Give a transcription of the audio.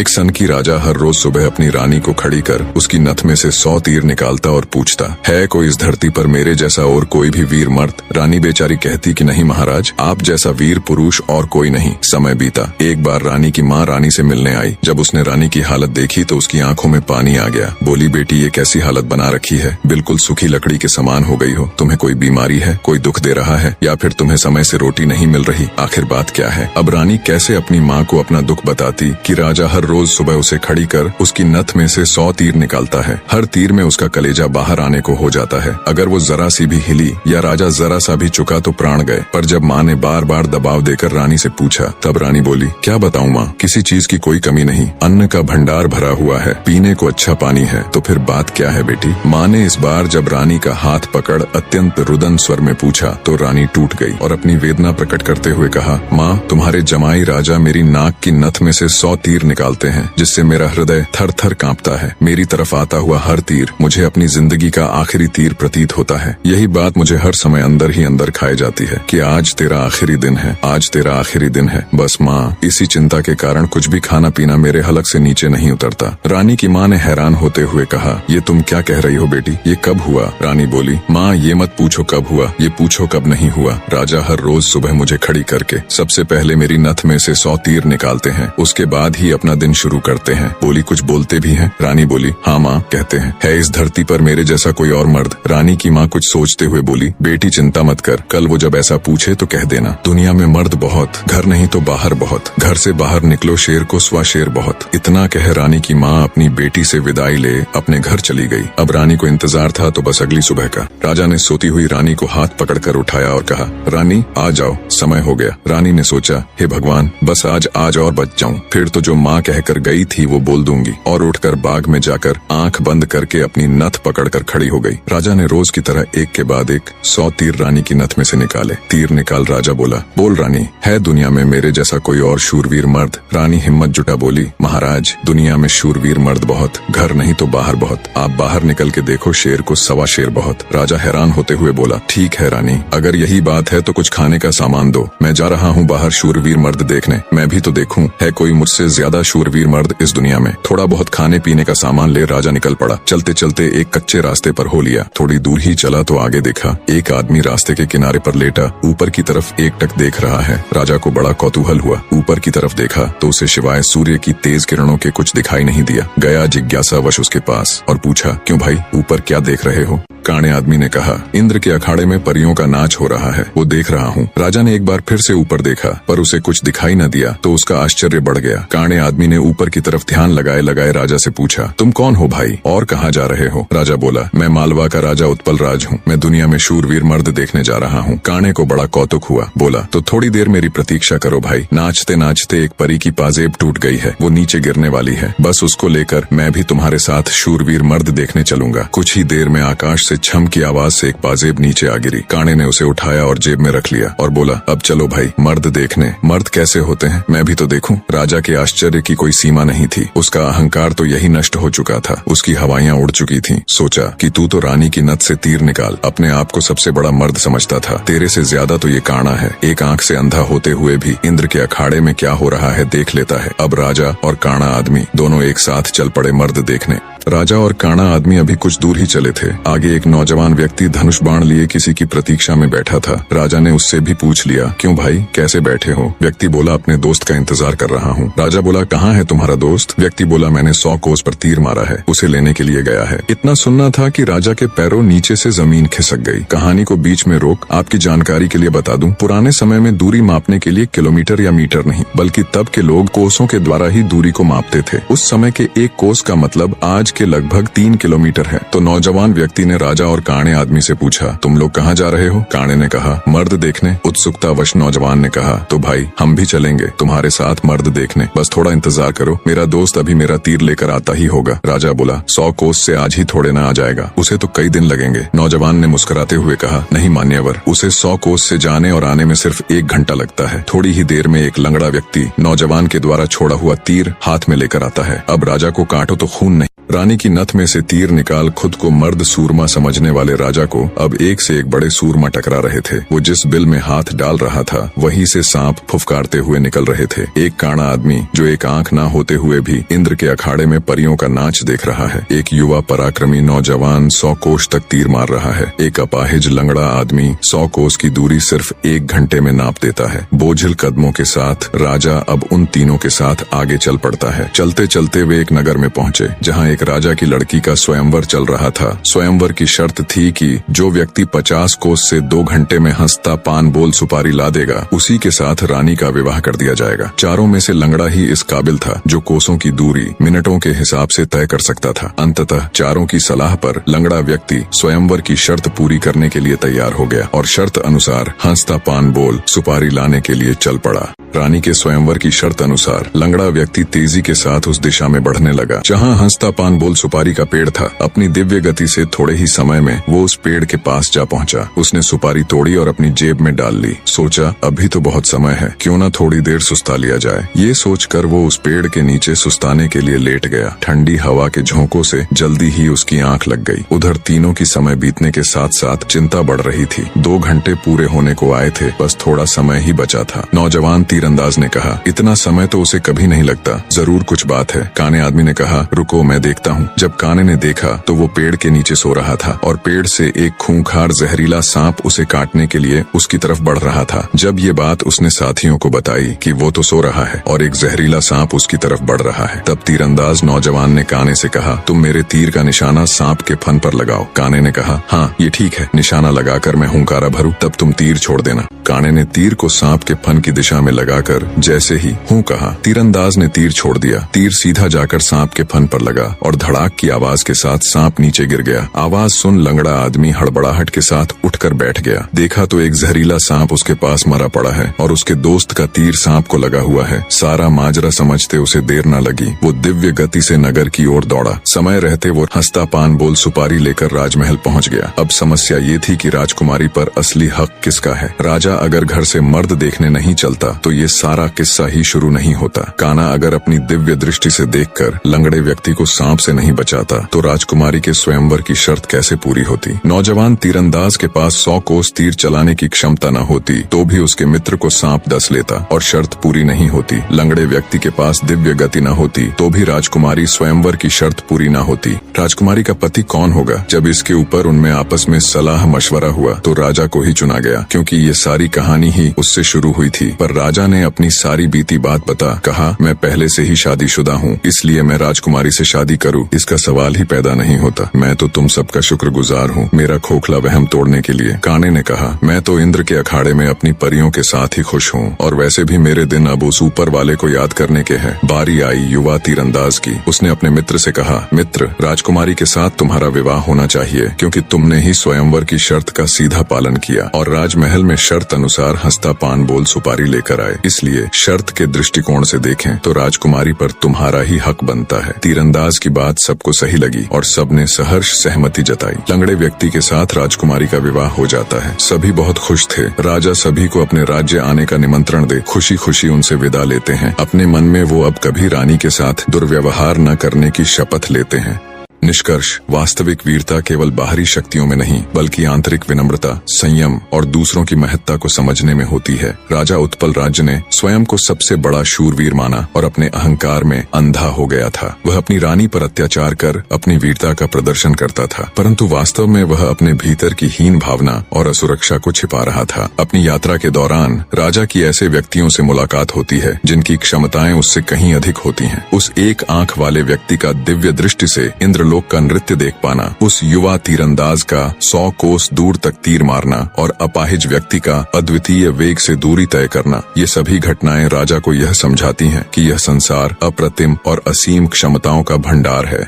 एक सन की राजा हर रोज सुबह अपनी रानी को खड़ी कर उसकी नथ में से 100 तीर निकालता और पूछता, है कोई इस धरती पर मेरे जैसा और कोई भी वीर मर्द? रानी बेचारी कहती कि नहीं महाराज, आप जैसा वीर पुरुष और कोई नहीं। समय बीता। एक बार रानी की माँ रानी से मिलने आई। जब उसने रानी की हालत देखी तो उसकी आंखों में पानी आ गया। बोली, बेटी ये कैसी हालत बना रखी है, बिल्कुल सूखी लकड़ी के समान हो गई हो। तुम्हें कोई बीमारी है, कोई दुख दे रहा है, या फिर तुम्हें समय से रोटी नहीं मिल रही? आखिर बात क्या है? अब रानी कैसे अपनी माँ को अपना दुख बताती कि राजा हर रोज सुबह उसे खड़ी कर उसकी नथ में से 100 तीर निकालता है। हर तीर में उसका कलेजा बाहर आने को हो जाता है। अगर वो जरा सी भी हिली या राजा जरा सा भी चुका तो प्राण गए। पर जब माँ ने बार बार दबाव देकर रानी से पूछा, तब रानी बोली, क्या बताऊँ माँ, किसी चीज की कोई कमी नहीं, अन्न का भंडार भरा हुआ है, पीने को अच्छा पानी है। तो फिर बात क्या है बेटी? माँ ने इस बार जब रानी का हाथ पकड़ अत्यंत रुदन स्वर में पूछा तो रानी टूट गई और अपनी वेदना प्रकट करते हुए कहा, माँ तुम्हारे जमाई राजा मेरी नाक की नथ में से 100 तीर निकालते हैं, जिससे मेरा हृदय थर थर कांपता है। मेरी तरफ आता हुआ हर तीर मुझे अपनी जिंदगी का आखिरी तीर प्रतीत होता है। यही बात मुझे हर समय अंदर ही अंदर खाए जाती है कि आज तेरा आखिरी दिन है, आज तेरा आखिरी दिन है। बस माँ, इसी चिंता के कारण कुछ भी खाना पीना मेरे हलक से नीचे नहीं उतरता। रानी की माँ ने हैरान होते हुए कहा, ये तुम क्या कह रही हो बेटी, ये कब हुआ? रानी बोली, माँ ये मत पूछो कब हुआ, ये पूछो कब नहीं हुआ। राजा हर रोज सुबह मुझे खड़ी करके सबसे पहले मेरी नथ में से 100 तीर निकालते हैं, उसके बाद ही अपना दिन शुरू करते हैं। बोली, कुछ बोलते भी हैं? रानी बोली, हाँ माँ कहते हैं। है इस धरती पर मेरे जैसा कोई और मर्द? रानी की माँ कुछ सोचते हुए बोली, बेटी चिंता मत कर, कल वो जब ऐसा पूछे तो कह देना, दुनिया में मर्द बहुत, घर नहीं तो बाहर बहुत, घर से बाहर निकलो शेर को स्वा शेर बहुत। इतना कह रानी की माँ अपनी बेटी से विदाई ले अपने घर चली गई। अब रानी को इंतजार था तो बस अगली सुबह का। राजा ने सोती हुई रानी को हाथ पकड़कर उठाया और कहा, रानी आ जाओ, समय हो गया। रानी ने सोचा, हे भगवान, बस आज और बच जाऊं, फिर तो जो माँ कहकर गई थी वो बोल दूंगी। और उठकर बाग में जाकर आंख बंद करके अपनी नथ पकड़कर खड़ी हो गई। राजा ने रोज की तरह एक के बाद एक 100 तीर रानी की नथ में से निकाले। तीर निकाल राजा बोला, बोल रानी, है दुनिया में मेरे जैसा कोई और शूरवीर मर्द? रानी हिम्मत जुटा बोली, महाराज दुनिया में शूरवीर मर्द बहुत, घर नहीं तो बाहर बहुत, आप बाहर निकल के देखो शेर को सवा शेर बहुत। राजा हैरान होते हुए बोला, ठीक है रानी, अगर यही बात है तो कुछ खाने का सामान दो, मैं जा रहा हूँ बाहर शूरवीर मर्द देखने, मैं भी तो देखूं है कोई मुझसे ज्यादा शूरवीर मर्द इस दुनिया में। थोड़ा बहुत खाने पीने का सामान ले राजा निकल पड़ा। चलते चलते एक कच्चे रास्ते पर हो लिया। थोड़ी दूर ही चला तो आगे देखा एक आदमी रास्ते के किनारे पर लेटा ऊपर की तरफ एकटक देख रहा है। राजा को बड़ा कौतूहल हुआ। ऊपर की तरफ देखा तो उसे सिवाय सूर्य की तेज किरणों के कुछ दिखाई नहीं दिया। गया जिज्ञासावश उसके पास और पूछा, क्यों भाई, ऊपर क्या देख रहे हो? काणे आदमी ने कहा, इंद्र के अखाड़े में परियों का नाच हो रहा है, वो देख रहा हूँ। राजा ने एक बार फिर से ऊपर देखा पर उसे कुछ दिखाई न दिया तो उसका आश्चर्य बढ़ गया। काणे आदमी ने ऊपर की तरफ ध्यान लगाए लगाए राजा से पूछा, तुम कौन हो भाई और कहाँ जा रहे हो? राजा बोला, मैं मालवा का राजा उत्पल राज हूँ, मैं दुनिया में शूरवीर मर्द देखने जा रहा हूँ। काणे को बड़ा कौतुक हुआ। बोला, तो थोड़ी देर मेरी प्रतीक्षा करो भाई। नाचते नाचते एक परी की पाजेब टूट गई है, वो नीचे गिरने वाली है, बस उसको लेकर मैं भी तुम्हारे साथ शूरवीर मर्द देखने चलूंगा। कुछ ही देर में आकाश से छम की आवाज से एक पाजेब नीचे आ गिरी। काणे ने उसे उठाया और जेब में रख लिया और बोला, अब चलो भाई मर्द देखने। मर्द कैसे होते हैं मैं भी तो देखूं। राजा के आश्चर्य की कोई सीमा नहीं थी। उसका अहंकार तो यही नष्ट हो चुका था, उसकी हवाइयां उड़ चुकी थीं। सोचा कि तू तो रानी की नथ से तीर निकाल अपने आप को सबसे बड़ा मर्द समझता था, तेरे से ज्यादा तो ये काणा है। एक आंख से अंधा होते हुए भी इंद्र के अखाड़े में क्या हो रहा है देख लेता है। अब राजा और काणा आदमी दोनों एक साथ चल पड़े मर्द देखने। राजा और काणा आदमी अभी कुछ दूर ही चले थे। आगे एक नौजवान व्यक्ति धनुष बाण लिए किसी की प्रतीक्षा में बैठा था। राजा ने उससे भी पूछ लिया, क्यों भाई कैसे बैठे हो? व्यक्ति बोला, अपने दोस्त का इंतजार कर रहा हूँ। राजा बोला, कहाँ है तुम्हारा दोस्त? व्यक्ति बोला, मैंने 100 कोस पर तीर मारा है, उसे लेने के लिए गया है। इतना सुनना था कि राजा के पैरों नीचे से जमीन खिसक गई। कहानी को बीच में रोक आपकी जानकारी के लिए बता दूं, पुराने समय में दूरी मापने के लिए किलोमीटर या मीटर नहीं बल्कि तब के लोग कोसों के द्वारा ही दूरी को मापते थे। उस समय के एक कोस का मतलब आज के लगभग 3 किलोमीटर है। तो नौजवान व्यक्ति ने राजा और काणे आदमी से पूछा, तुम लोग कहाँ जा रहे हो? काणे ने कहा, मर्द देखने। उत्सुकतावश नौजवान ने कहा, तो भाई हम भी चलेंगे तुम्हारे साथ मर्द देखने, बस थोड़ा इंतजार करो, मेरा दोस्त अभी मेरा तीर लेकर आता ही होगा। राजा बोला, 100 कोस से आज ही थोड़े ना आ जाएगा, उसे तो कई दिन लगेंगे। नौजवान ने मुस्कुराते हुए कहा, नहीं मान्यवर, उसे 100 कोस से जाने और आने में सिर्फ 1 घंटा लगता है। थोड़ी ही देर में एक लंगड़ा व्यक्ति नौजवान के द्वारा छोड़ा हुआ तीर हाथ में लेकर आता है। अब राजा को काटो तो खून नहीं रानी की नथ में से तीर निकाल खुद को मर्द सूरमा समझने वाले राजा को अब एक से एक बड़े सूरमा टकरा रहे थे। वो जिस बिल में हाथ डाल रहा था वहीं से सांप फुफकारते हुए निकल रहे थे। एक काना आदमी जो एक आंख ना होते हुए भी इंद्र के अखाड़े में परियों का नाच देख रहा है। एक युवा पराक्रमी नौजवान 100 कोस तक तीर मार रहा है। एक अपाहिज लंगड़ा आदमी 100 कोस की दूरी सिर्फ 1 घंटे में नाप देता है। बोझिल कदमों के साथ राजा अब उन तीनों के साथ आगे चल पड़ता है। चलते चलते वे एक नगर में पहुंचे जहां एक राजा की लड़की का स्वयंवर चल रहा था। स्वयंवर की शर्त थी कि जो व्यक्ति 50 कोस से 2 घंटे में हंसता पान बोल सुपारी ला देगा उसी के साथ रानी का विवाह कर दिया जाएगा। चारों में से लंगड़ा ही इस काबिल था जो कोसों की दूरी मिनटों के हिसाब से तय कर सकता था। अंततः चारों की सलाह पर लंगड़ा व्यक्ति स्वयंवर की शर्त पूरी करने के लिए तैयार हो गया और शर्त अनुसार हंसता पान बोल सुपारी लाने के लिए चल पड़ा। रानी के स्वयंवर की शर्त अनुसार लंगड़ा व्यक्ति तेजी के साथ उस दिशा में बढ़ने लगा जहां हंसता पान बोल सुपारी का पेड़ था। अपनी दिव्य गति से थोड़े ही समय में वो उस पेड़ के पास जा पहुंचा। उसने सुपारी तोड़ी और अपनी जेब में डाल ली। सोचा अभी तो बहुत समय है, क्यों न थोड़ी देर सुस्ता लिया जाए। ये सोचकर वो उस पेड़ के नीचे सुस्ताने के लिए लेट गया। ठंडी हवा के झोंकों से जल्दी ही उसकी आंख लग गई। उधर तीनों की समय बीतने के साथ साथ चिंता बढ़ रही थी। 2 घंटे पूरे होने को आए थे, बस थोड़ा समय ही बचा था। नौजवान तीरंदाज ने कहा, इतना समय तो उसे कभी नहीं लगता, जरूर कुछ बात है। काने आदमी ने कहा, रुको मैं देखता हूँ। जब काने ने देखा तो वो पेड़ के नीचे सो रहा था और पेड़ से एक खूंखार जहरीला सांप उसे काटने के लिए उसकी तरफ बढ़ रहा था। जब ये बात उसने साथियों को बताई कि वो तो सो रहा है और एक जहरीला सांप उसकी तरफ बढ़ रहा है, तब तीरंदाज नौजवान ने काने से कहा, तुम मेरे तीर का निशाना सांप के फन पर लगाओ। काने ने कहा, हाँ ये ठीक है, निशाना लगाकर मैं हुंकारा भरूं तब तुम तीर छोड़ देना। काने ने तीर को सांप के फन की दिशा में लगाकर जैसे ही हूं कहा, तीरंदाज ने तीर छोड़ दिया। तीर सीधा जाकर सांप के फन पर लगा और धड़ाक की आवाज के साथ सांप नीचे गिर गया। आवाज सुन लंगड़ा आदमी हड़बड़ाहट के साथ उठकर बैठ गया। देखा तो एक जहरीला सांप उसके पास मरा पड़ा है और उसके दोस्त का तीर सांप को लगा हुआ है। सारा माजरा समझते उसे देर न लगी। वो दिव्य गति से नगर की ओर दौड़ा। समय रहते वो हंसता पान बोल सुपारी लेकर राजमहल पहुंच गया। अब समस्या ये थी कि राजकुमारी पर असली हक किसका है। राजा अगर घर से मर्द देखने नहीं चलता तो ये सारा किस्सा ही शुरू नहीं होता। काना अगर अपनी दिव्य दृष्टि से देखकर लंगड़े व्यक्ति को सांप से नहीं बचाता तो राजकुमारी के स्वयंवर की शर्त कैसे पूरी होती। नौजवान तीरंदाज के पास 100 कोस तीर चलाने की क्षमता न होती तो भी उसके मित्र को सांप डस लेता और शर्त पूरी नहीं होती। लंगड़े व्यक्ति के पास दिव्य गति न होती तो भी राजकुमारी स्वयंवर की शर्त पूरी न होती। राजकुमारी का पति कौन होगा? जब इसके ऊपर उनमें आपस में सलाह मशवरा हुआ तो राजा को ही चुना गया, क्योंकि ये सारी कहानी ही उससे शुरू हुई थी। पर राजा ने अपनी सारी बीती बात बता कहा, मैं पहले से ही शादीशुदा हूँ, इसलिए मैं राजकुमारी से शादी करूँ इसका सवाल ही पैदा नहीं होता। मैं तो तुम सबका शुक्रगुजार हूँ मेरा खोखला वहम तोड़ने के लिए। काने ने कहा, मैं तो इंद्र के अखाड़े में अपनी परियों के साथ ही खुश हूँ और वैसे भी मेरे दिन अब उस ऊपर वाले को याद करने के हैं। बारी आई युवा तीरंदाज की। उसने अपने मित्र से कहा, मित्र, राजकुमारी के साथ तुम्हारा विवाह होना चाहिए, क्योंकि तुमने ही स्वयंवर की शर्त का सीधा पालन किया और राजमहल में शर्त अनुसार हंसता पान बोल सुपारी लेकर आए। इसलिए शर्त के दृष्टिकोण से देखें तो राजकुमारी पर तुम्हारा ही हक बनता है। तीरंदाज की बात सबको सही लगी और सबने सहर्ष सहमति जताई। लंगड़े व्यक्ति के साथ राजकुमारी का विवाह हो जाता है। सभी बहुत खुश थे। राजा सभी को अपने राज्य आने का निमंत्रण दे खुशी खुशी उनसे विदा लेते हैं। अपने मन में वो अब कभी रानी के साथ दुर्व्यवहार न करने की शपथ लेते हैं। निष्कर्ष, वास्तविक वीरता केवल बाहरी शक्तियों में नहीं बल्कि आंतरिक विनम्रता, संयम और दूसरों की महत्ता को समझने में होती है। राजा उत्पल राज्य ने स्वयं को सबसे बड़ा शूरवीर माना और अपने अहंकार में अंधा हो गया था। वह अपनी रानी पर अत्याचार कर अपनी वीरता का प्रदर्शन करता था, परंतु वास्तव में वह अपने भीतर की हीन भावना और असुरक्षा को छिपा रहा था। अपनी यात्रा के दौरान राजा की ऐसे व्यक्तियों से मुलाकात होती है जिनकी क्षमताएं उससे कहीं अधिक होती हैं। उस एक आंख वाले व्यक्ति का दिव्य दृष्टि से इंद्रलोक का नृत्य देख पाना, उस युवा तीरंदाज का 100 कोस दूर तक तीर मारना और अपाहिज व्यक्ति का अद्वितीय वेग से दूरी तय करना, ये सभी घटनाएं राजा को यह समझाती हैं कि यह संसार अप्रतिम और असीम क्षमताओं का भंडार है।